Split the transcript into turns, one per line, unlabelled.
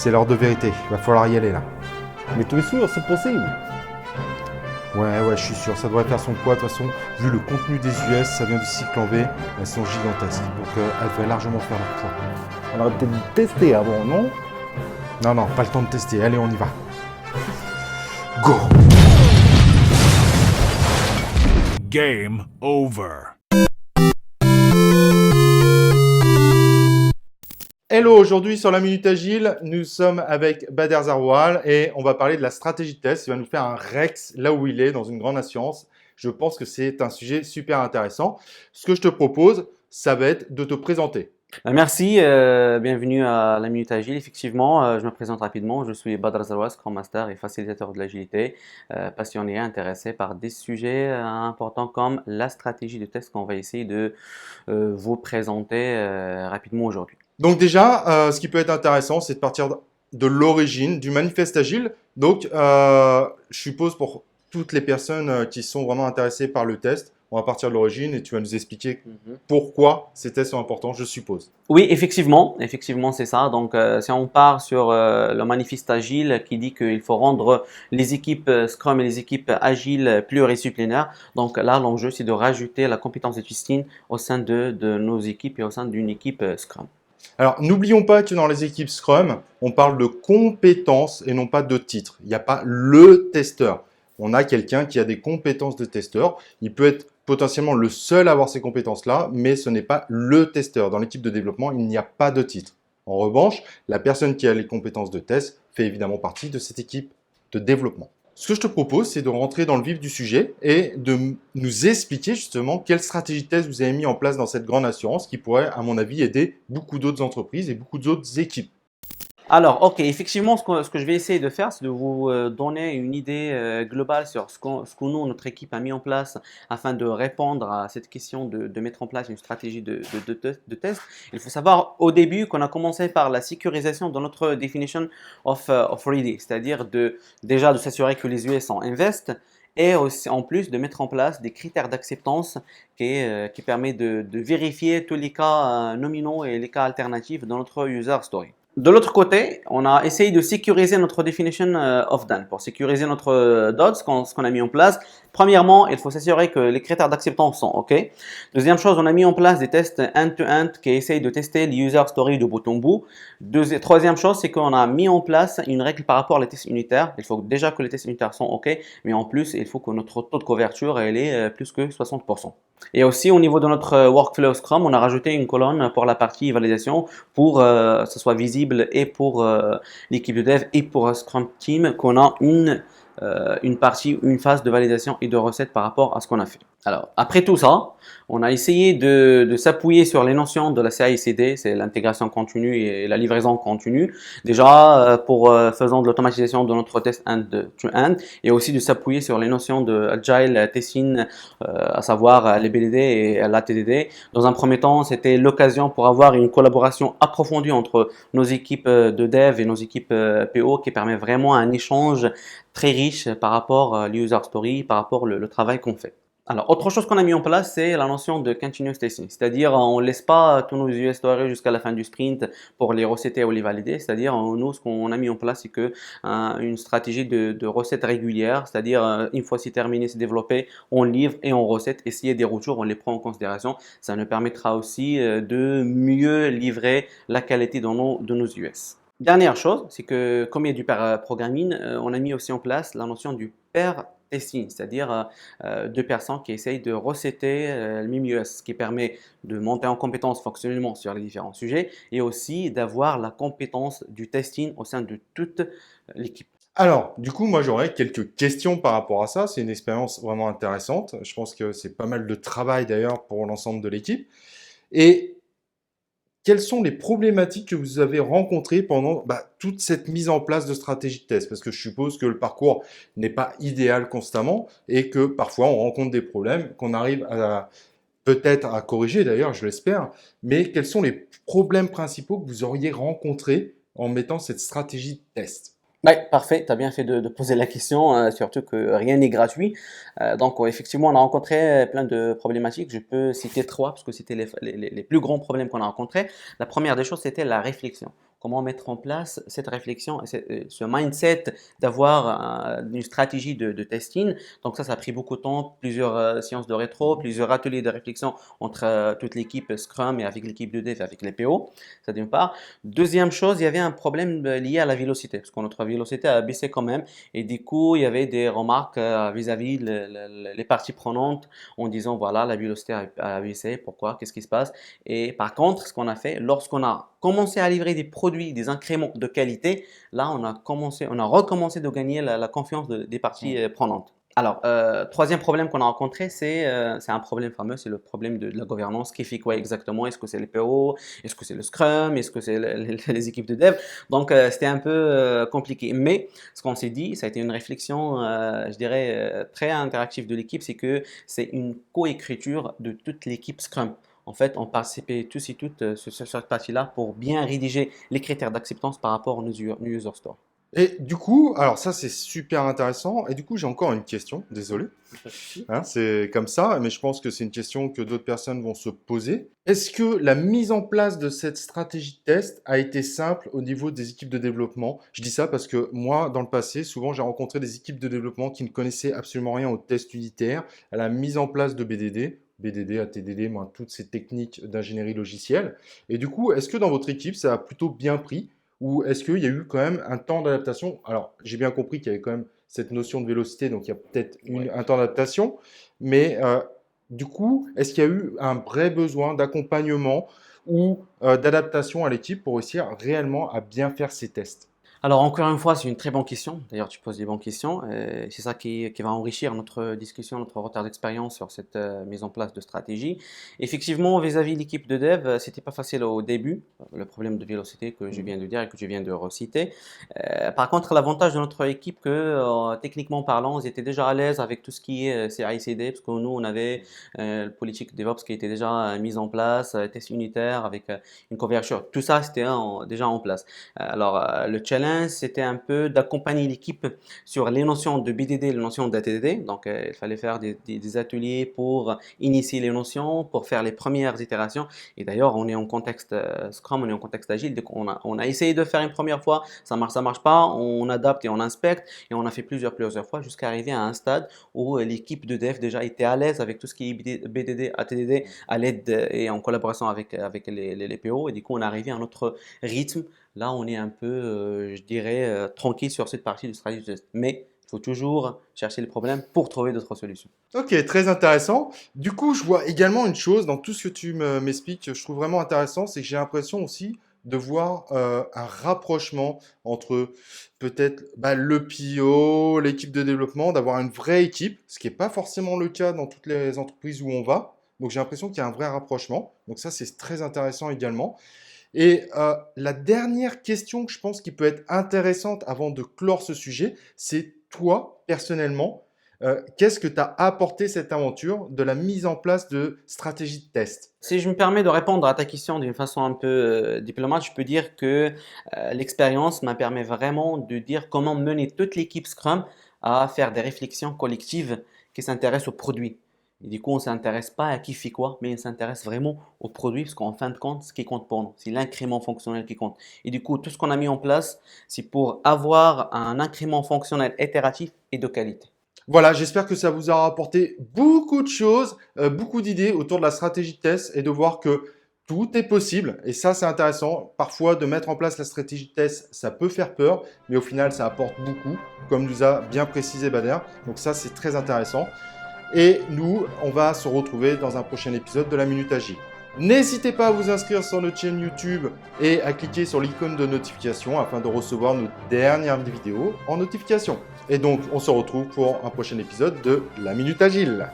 c'est l'heure de vérité. Va falloir y aller là.
Mais tu es sûr, c'est possible?
Ouais, je suis sûr. Ça devrait faire son poids. De toute façon, vu le contenu des US, ça vient du cycle en V. Elles sont gigantesques. Donc, elles devraient largement faire leur poids.
On aurait peut-être dû tester avant, non?
Non, pas le temps de tester. Allez, on y va. Go!
Game over.
Hello, aujourd'hui sur la Minute Agile, nous sommes avec Bader Zarwal et on va parler de la stratégie de test. Il va nous faire un Rex là où il est, dans une grande assurance. Je pense que c'est un sujet super intéressant. Ce que je te propose, ça va être de te présenter.
Merci, bienvenue à la Minute Agile. Effectivement, je me présente rapidement. Je suis Bader Zarwal, Scrum Master et facilitateur de l'agilité, passionné et intéressé par des sujets importants comme la stratégie de test qu'on va essayer de vous présenter rapidement aujourd'hui.
Donc déjà, ce qui peut être intéressant, c'est de partir de l'origine du manifeste agile. Donc, je suppose pour toutes les personnes qui sont vraiment intéressées par le test, on va partir de l'origine et tu vas nous expliquer pourquoi ces tests sont importants, je suppose.
Oui, effectivement, c'est ça. Donc, si on part sur le manifeste agile qui dit qu'il faut rendre les équipes Scrum et les équipes agiles pluridisciplinaires. Donc là, l'enjeu, c'est de rajouter la compétence de testing au sein de nos équipes et au sein d'une équipe Scrum.
Alors, n'oublions pas que dans les équipes Scrum, on parle de compétences et non pas de titres. Il n'y a pas le testeur. On a quelqu'un qui a des compétences de testeur. Il peut être potentiellement le seul à avoir ces compétences-là, mais ce n'est pas le testeur. Dans l'équipe de développement, il n'y a pas de titre. En revanche, la personne qui a les compétences de test fait évidemment partie de cette équipe de développement. Ce que je te propose, c'est de rentrer dans le vif du sujet et de nous expliquer justement quelle stratégie de test vous avez mis en place dans cette grande assurance qui pourrait, à mon avis, aider beaucoup d'autres entreprises et beaucoup d'autres équipes.
Alors, ok, effectivement, ce que je vais essayer de faire, c'est de vous donner une idée globale sur ce que nous, notre équipe, a mis en place afin de répondre à cette question de mettre en place une stratégie de test. Il faut savoir au début qu'on a commencé par la sécurisation de notre definition of ready, c'est-à-dire déjà de s'assurer que les US sont invest et aussi en plus de mettre en place des critères d'acceptance qui permet de vérifier tous les cas nominaux et les cas alternatifs dans notre user story. De l'autre côté, on a essayé de sécuriser notre definition of done. Pour sécuriser notre DOD, ce qu'on a mis en place, premièrement, il faut s'assurer que les critères d'acceptance sont OK. Deuxième chose, on a mis en place des tests end-to-end qui essayent de tester les user stories de bout en bout. Troisième chose, c'est qu'on a mis en place une règle par rapport aux tests unitaires. Il faut déjà que les tests unitaires sont OK, mais en plus, il faut que notre taux de couverture elle est plus que 60%. Et aussi, au niveau de notre workflow Scrum, on a rajouté une colonne pour la partie validation pour que ce soit visible et pour l'équipe de dev et pour Scrum Team qu'on a une partie, une phase de validation et de recette par rapport à ce qu'on a fait. Alors, après tout ça, on a essayé de s'appuyer sur les notions de la CI/CD, c'est l'intégration continue et la livraison continue. Déjà, faisant de l'automatisation de notre test end-to-end et aussi de s'appuyer sur les notions de Agile Testing, à savoir les BDD et la TDD. Dans un premier temps, c'était l'occasion pour avoir une collaboration approfondie entre nos équipes de dev et nos équipes PO qui permet vraiment un échange très riche par rapport à l'user story, par rapport au travail qu'on fait. Alors, autre chose qu'on a mis en place, c'est la notion de continuous testing. C'est-à-dire, on ne laisse pas tous nos US stories jusqu'à la fin du sprint pour les recetter ou les valider. C'est-à-dire, nous, ce qu'on a mis en place, c'est que une stratégie de recette régulière. C'est-à-dire, une fois c'est terminé, c'est développé, on livre et on recette. Et s'il y a des retours, on les prend en considération. Ça nous permettra aussi de mieux livrer la qualité de nos US. Dernière chose, c'est que comme il y a du pair programming, on a mis aussi en place la notion du pair testing, c'est-à-dire deux personnes qui essayent de recetter le même US, ce qui permet de monter en compétence fonctionnellement sur les différents sujets et aussi d'avoir la compétence du testing au sein de toute l'équipe.
Alors, du coup, moi, j'aurais quelques questions par rapport à ça. C'est une expérience vraiment intéressante. Je pense que c'est pas mal de travail d'ailleurs pour l'ensemble de l'équipe. Et quelles sont les problématiques que vous avez rencontrées pendant toute cette mise en place de stratégie de test? Parce que je suppose que le parcours n'est pas idéal constamment et que parfois on rencontre des problèmes qu'on arrive à peut-être à corriger d'ailleurs, je l'espère. Mais quels sont les problèmes principaux que vous auriez rencontrés en mettant cette stratégie de test?
Oui, parfait, tu as bien fait de poser la question, surtout que rien n'est gratuit. Donc, effectivement, on a rencontré plein de problématiques. Je peux citer trois parce que c'était les plus grands problèmes qu'on a rencontrés. La première des choses, c'était la réflexion. comment mettre en place cette réflexion, ce mindset d'avoir une stratégie de testing. Donc ça a pris beaucoup de temps, plusieurs séances de rétro, plusieurs ateliers de réflexion entre toute l'équipe Scrum et avec l'équipe de dev, avec les PO, ça d'une part. Deuxième chose, il y avait un problème lié à la vélocité, parce que notre vélocité a baissé quand même, et du coup, il y avait des remarques vis-à-vis les parties prenantes en disant, voilà, la vélocité a baissé, pourquoi, qu'est-ce qui se passe? Et par contre, ce qu'on a fait, lorsqu'on a commencé à livrer des produits, des incréments de qualité, là, on a recommencé de gagner la confiance des parties prenantes. Alors, troisième problème qu'on a rencontré, c'est un problème fameux, c'est le problème de la gouvernance. Qui fait quoi exactement? Est-ce que c'est les PO? Est-ce que c'est le Scrum? Est-ce que c'est les équipes de dev? Donc, c'était un peu compliqué. Mais ce qu'on s'est dit, ça a été une réflexion, je dirais, très interactive de l'équipe, c'est que c'est une coécriture de toute l'équipe Scrum. En fait, on participait tous et toutes sur cette partie-là pour bien rédiger les critères d'acceptance par rapport aux New User Stories.
Et du coup, alors ça c'est super intéressant. Et du coup, j'ai encore une question, désolé. Hein, c'est comme ça, mais je pense que c'est une question que d'autres personnes vont se poser. Est-ce que la mise en place de cette stratégie de test a été simple au niveau des équipes de développement? Je dis ça parce que moi, dans le passé, souvent j'ai rencontré des équipes de développement qui ne connaissaient absolument rien au test unitaire, à la mise en place de BDD. BDD, ATDD, toutes ces techniques d'ingénierie logicielle. Et du coup, est-ce que dans votre équipe, ça a plutôt bien pris? Ou est-ce qu'il y a eu quand même un temps d'adaptation? Alors, j'ai bien compris qu'il y avait quand même cette notion de vélocité, donc il y a peut-être un temps d'adaptation. Mais du coup, est-ce qu'il y a eu un vrai besoin d'accompagnement ou d'adaptation à l'équipe pour réussir réellement à bien faire ces tests?
Alors, encore une fois, c'est une très bonne question. D'ailleurs, tu poses des bonnes questions. C'est ça qui va enrichir notre discussion, notre retard d'expérience sur cette mise en place de stratégie. Effectivement, vis-à-vis de l'équipe de dev, c'était pas facile au début. Le problème de vélocité que je viens de dire et que je viens de reciter. Par contre, l'avantage de notre équipe, que techniquement parlant, ils étaient déjà à l'aise avec tout ce qui est CI/CD, parce que nous, on avait la politique DevOps qui était déjà mise en place, test unitaire avec une couverture. Tout ça, c'était déjà en place. Alors, le challenge, c'était un peu d'accompagner l'équipe sur les notions de BDD, les notions d'ATDD. Donc, il fallait faire des ateliers pour initier les notions, pour faire les premières itérations. Et d'ailleurs, on est en contexte Scrum, on est en contexte agile. Donc, on a essayé de faire une première fois, ça marche pas, on adapte et on inspecte. Et on a fait plusieurs fois jusqu'à arriver à un stade où l'équipe de dev déjà était à l'aise avec tout ce qui est BDD, ATDD, à l'aide et en collaboration avec les PO. Et du coup, on est arrivé à notre rythme. Là, on est un peu, je dirais, tranquille sur cette partie du stratégie test. Mais il faut toujours chercher le problème pour trouver d'autres solutions.
Ok, très intéressant. Du coup, je vois également une chose dans tout ce que tu m'expliques, je trouve vraiment intéressant, c'est que j'ai l'impression aussi de voir un rapprochement entre peut-être le PO, l'équipe de développement, d'avoir une vraie équipe, ce qui n'est pas forcément le cas dans toutes les entreprises où on va. Donc, j'ai l'impression qu'il y a un vrai rapprochement. Donc, ça, c'est très intéressant également. Et la dernière question que je pense qui peut être intéressante avant de clore ce sujet, c'est toi, personnellement, qu'est-ce que tu as apporté cette aventure de la mise en place de stratégies de test?
Si je me permets de répondre à ta question d'une façon un peu diplomate, je peux dire que l'expérience m'a permis vraiment de dire comment mener toute l'équipe Scrum à faire des réflexions collectives qui s'intéressent au produit. Et du coup, on ne s'intéresse pas à qui fait quoi, mais on s'intéresse vraiment au produit, parce qu'en fin de compte, ce qui compte pour nous, c'est l'incrément fonctionnel qui compte. Et du coup, tout ce qu'on a mis en place, c'est pour avoir un incrément fonctionnel itératif et de qualité.
Voilà, j'espère que ça vous aura apporté beaucoup de choses, beaucoup d'idées autour de la stratégie de test et de voir que tout est possible. Et ça, c'est intéressant. Parfois, de mettre en place la stratégie de test, ça peut faire peur, mais au final, ça apporte beaucoup, comme nous a bien précisé Bader. Donc ça, c'est très intéressant. Et nous, on va se retrouver dans un prochain épisode de la Minute Agile. N'hésitez pas à vous inscrire sur notre chaîne YouTube et à cliquer sur l'icône de notification afin de recevoir nos dernières vidéos en notification. Et donc, on se retrouve pour un prochain épisode de la Minute Agile.